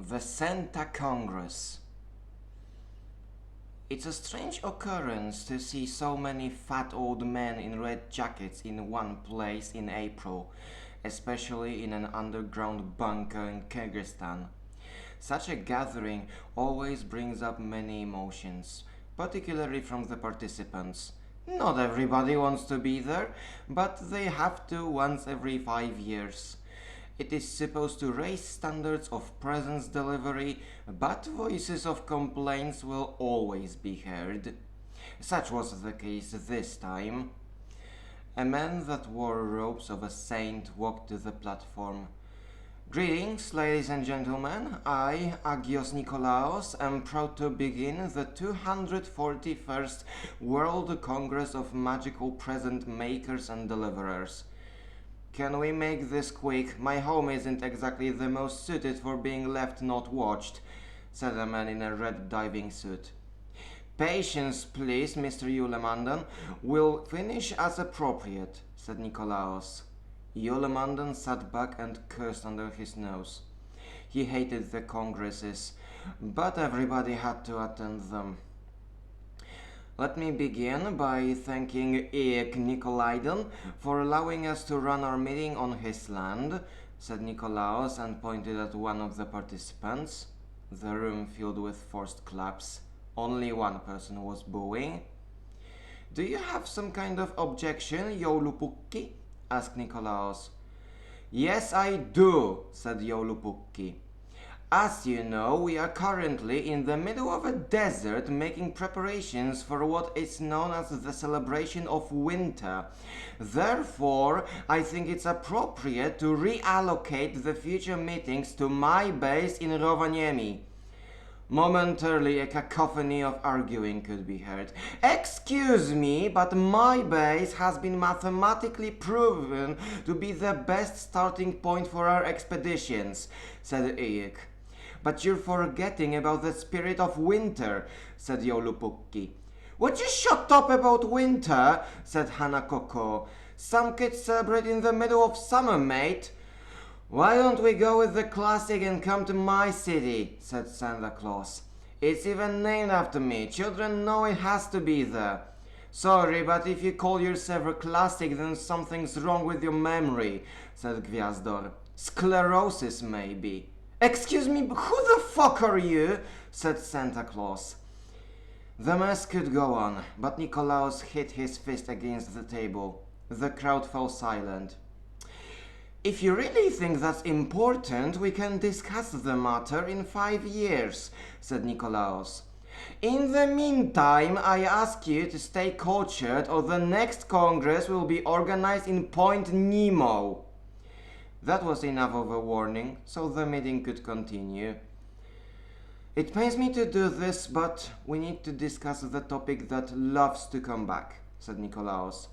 The Santa Congress. It's a strange occurrence to see so many fat old men in red jackets in one place in April, especially in an underground bunker in Kyrgyzstan. Such a gathering always brings up many emotions, particularly from the participants. Not everybody wants to be there, but they have to once every 5 years. It is supposed to raise standards of presents delivery, but voices of complaints will always be heard. Such was the case this time. A man that wore robes of a saint walked to the platform. Greetings, ladies and gentlemen. I, Agios Nikolaos, am proud to begin the 241st World Congress of Magical Present Makers and Deliverers. Can we make this quick? My home isn't exactly the most suited for being left not watched, said a man in a red diving suit. Patience, please, Mr. Yulemandan. We'll finish as appropriate, said Nikolaos. Yulemandan sat back and cursed under his nose. He hated the congresses, but everybody had to attend them. Let me begin by thanking Eek Nikolaiden for allowing us to run our meeting on his land, said Nikolaos and pointed at one of the participants. The room filled with forced claps. Only one person was booing. Do you have some kind of objection, Joulupukki? Asked Nikolaos. Yes, I do, said Joulupukki. As you know, we are currently in the middle of a desert making preparations for what is known as the celebration of winter. Therefore, I think it's appropriate to reallocate the future meetings to my base in Rovaniemi. Momentarily, a cacophony of arguing could be heard. Excuse me, but my base has been mathematically proven to be the best starting point for our expeditions, said Eek. But you're forgetting about the spirit of winter, said Joulupukki. Would you shut up about winter? Said Hanakoko. Some kids celebrate in the middle of summer, mate. Why don't we go with the classic and come to my city? Said Santa Claus. It's even named after me. Children know it has to be there. Sorry, but if you call yourself a classic, then something's wrong with your memory, said Gwiazdor. Sclerosis, maybe. Excuse me, who the fuck are you? Said Santa Claus. The mess could go on, but Nikolaos hit his fist against the table. The crowd fell silent. If you really think that's important, we can discuss the matter in 5 years, said Nikolaos. In the meantime, I ask you to stay cultured or the next Congress will be organized in Point Nemo. That was enough of a warning, so the meeting could continue. It pains me to do this, but we need to discuss the topic that loves to come back, said Nikolaos.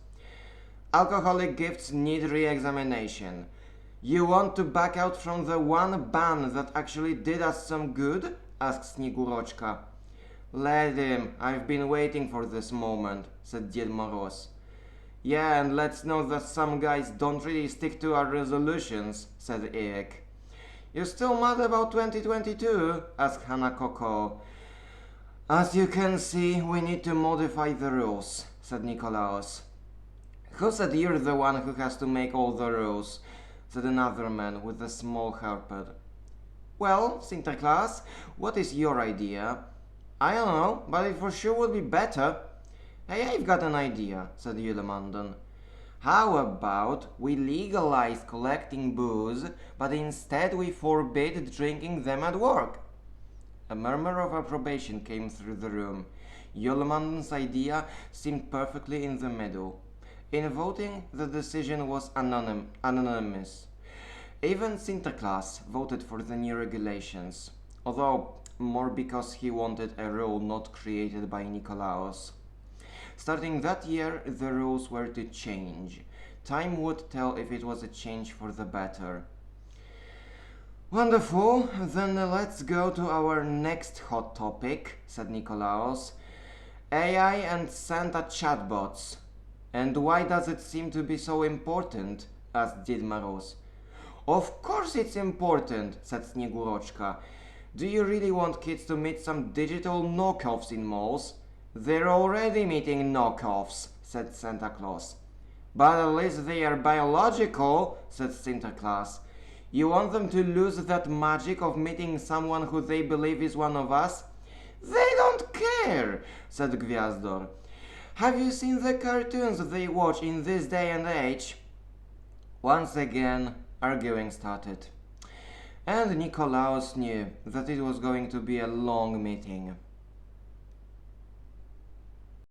Alcoholic gifts need re-examination. You want to back out from the one ban that actually did us some good? Asked Snigurochka. Let him. I've been waiting for this moment, said Dzied Moroz. Yeah, and let's know that some guys don't really stick to our resolutions, said Eek. You still mad about 2022? Asked Hanakoko. As you can see, we need to modify the rules, said Nikolaos. Who said you're the one who has to make all the rules? Said another man with a small hairpin. Well, Sinterklaas, what is your idea? I don't know, but it for sure would be better. Hey, I've got an idea, said Yulemandan. How about we legalize collecting booze, but instead we forbid drinking them at work? A murmur of approbation came through the room. Yulemandan's idea seemed perfectly in the middle. In voting, the decision was anonymous. Even Sinterklaas voted for the new regulations, although more because he wanted a rule not created by Nikolaos. Starting that year, the rules were to change. Time would tell if it was a change for the better. Wonderful, then let's go to our next hot topic, said Nikolaos. AI and Santa chatbots. And why does it seem to be so important? Asked Dzied Moroz. Of course it's important, said Snigurochka. Do you really want kids to meet some digital knockoffs in malls? They're already meeting knockoffs, said Santa Claus. But at least they are biological, said Sinterklaas. You want them to lose that magic of meeting someone who they believe is one of us? They don't care, said Gwiazdor. Have you seen the cartoons they watch in this day and age? Once again, arguing started. And Nikolaos knew that it was going to be a long meeting.